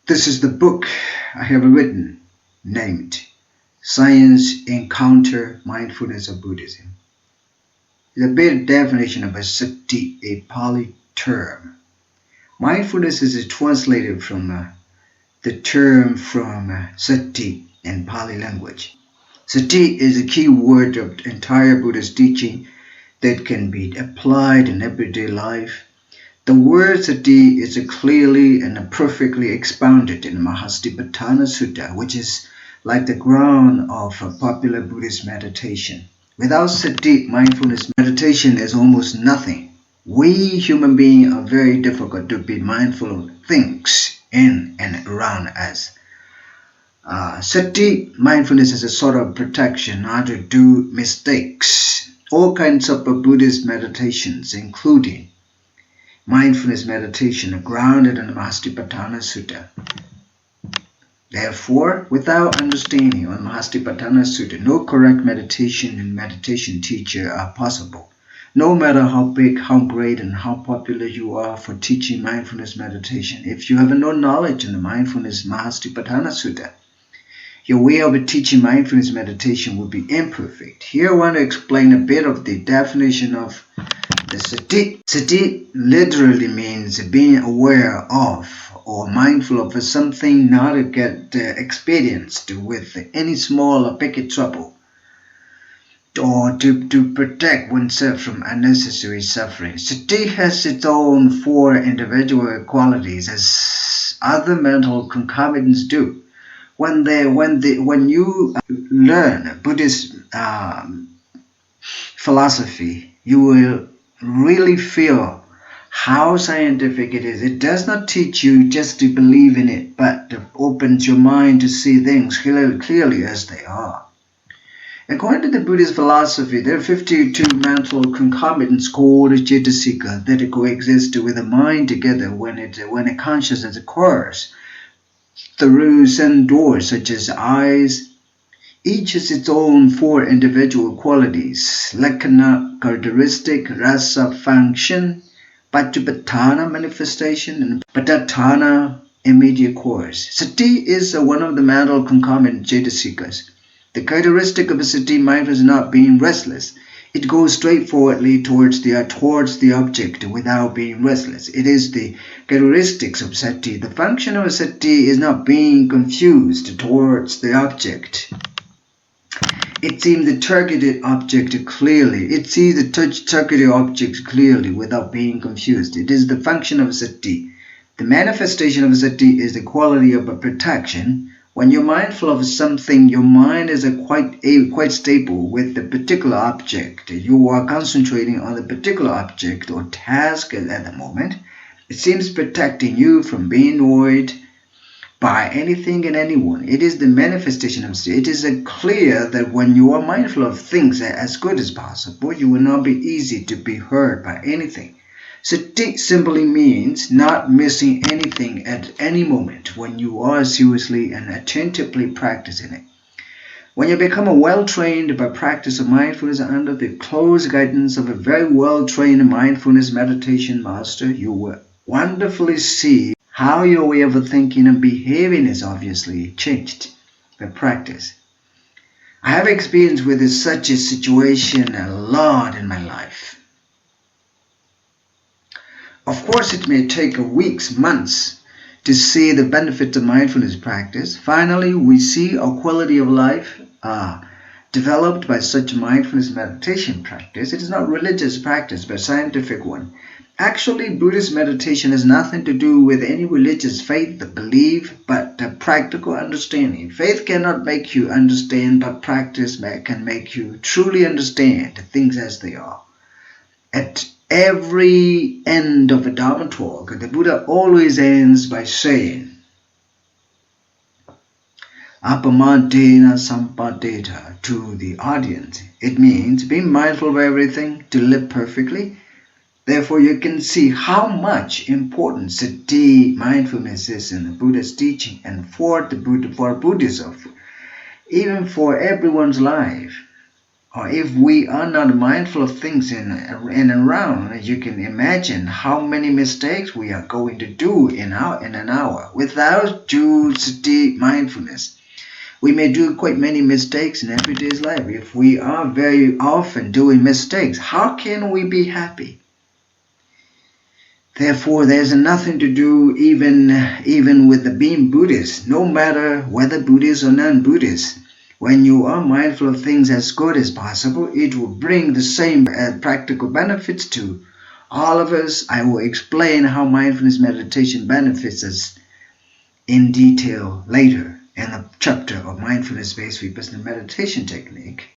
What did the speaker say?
This is the book I have written named Science Encounter Mindfulness of Buddhism. It's a bit definition of a sati, a Pali term. Mindfulness is translated from the term from sati in Pali language. Sati is a key word of the entire Buddhist teaching that can be applied in everyday life. The word sati is clearly and perfectly expounded in Mahastipatthana Sutta, which is like the ground of popular Buddhist meditation. Without sati, mindfulness meditation is almost nothing. We human beings are very difficult to be mindful of things in and around us. Sati, mindfulness is a sort of protection not to do mistakes. All kinds of Buddhist meditations, including mindfulness meditation, are grounded in the Mahastipatthana Sutta. Therefore, without understanding on Mahastipatthana Sutta, no correct meditation and meditation teacher are possible. No matter how big, how great, and how popular you are for teaching mindfulness meditation, if you have no knowledge in the mindfulness Mahastipatthana Sutta, your way of teaching mindfulness meditation will be imperfect. Here I want to explain a bit of the definition of the sati. Sati literally means being aware of or mindful of something, not to get experienced with any small or big trouble, or to protect oneself from unnecessary suffering. Sati has its own four individual qualities, as other mental concomitants do. When you learn Buddhist philosophy, you will really feel how scientific it is. It does not teach you just to believe in it, but opens your mind to see things clearly as they are. According to the Buddhist philosophy, there are 52 mental concomitants called cetasika that coexist with the mind together when a consciousness occurs through some doors such as eyes. Each has its own four individual qualities: lakkhana, characteristic; rasa, function; paccupatthana, manifestation; and patthana, immediate course. Sati is one of the mental concomitant cetasikas. The characteristic of sati mindfulness is not being restless. It goes straightforwardly towards the object without being restless. It is the characteristics of sati. The function of sati is not being confused towards the object. It sees the targeted object clearly. It sees the targeted object clearly without being confused. It is the function of sati. The manifestation of sati is the quality of a protection. When you're mindful of something, your mind is quite stable with the particular object. You are concentrating on the particular object or task at the moment. It seems protecting you from being annoyed by anything and anyone. It is the manifestation of sati. It is clear that when you are mindful of things as good as possible, you will not be easy to be hurt by anything. Sati simply means not missing anything at any moment when you are seriously and attentively practicing it. When you become well-trained by practice of mindfulness under the close guidance of a very well-trained mindfulness meditation master, you will wonderfully see how your way of thinking and behaving is obviously changed by practice. I have experienced with such a situation a lot in my life. Of course, it may take weeks, months to see the benefits of mindfulness practice. Finally, we see our quality of life developed by such mindfulness meditation practice. It is not religious practice, but scientific one. Actually, Buddhist meditation has nothing to do with any religious faith, belief, but practical understanding. Faith cannot make you understand, but practice can make you truly understand things as they are. At every end of a Dharma talk, the Buddha always ends by saying, Apamantena sampadeta, to the audience. It means being mindful of everything, to live perfectly. Therefore, you can see how much important sati, mindfulness, is in the Buddha's teaching and for Buddhism, even for everyone's life. or if we are not mindful of things in and around, you can imagine how many mistakes we are going to do in an hour without due deep mindfulness. We may do quite many mistakes in everyday's life. If we are very often doing mistakes, how can we be happy? Therefore, there's nothing to do even with the being Buddhist, no matter whether Buddhist or non-Buddhist. When you are mindful of things as good as possible, it will bring the same practical benefits to all of us. I will explain how mindfulness meditation benefits us in detail later in a chapter of mindfulness-based Vipassana meditation technique.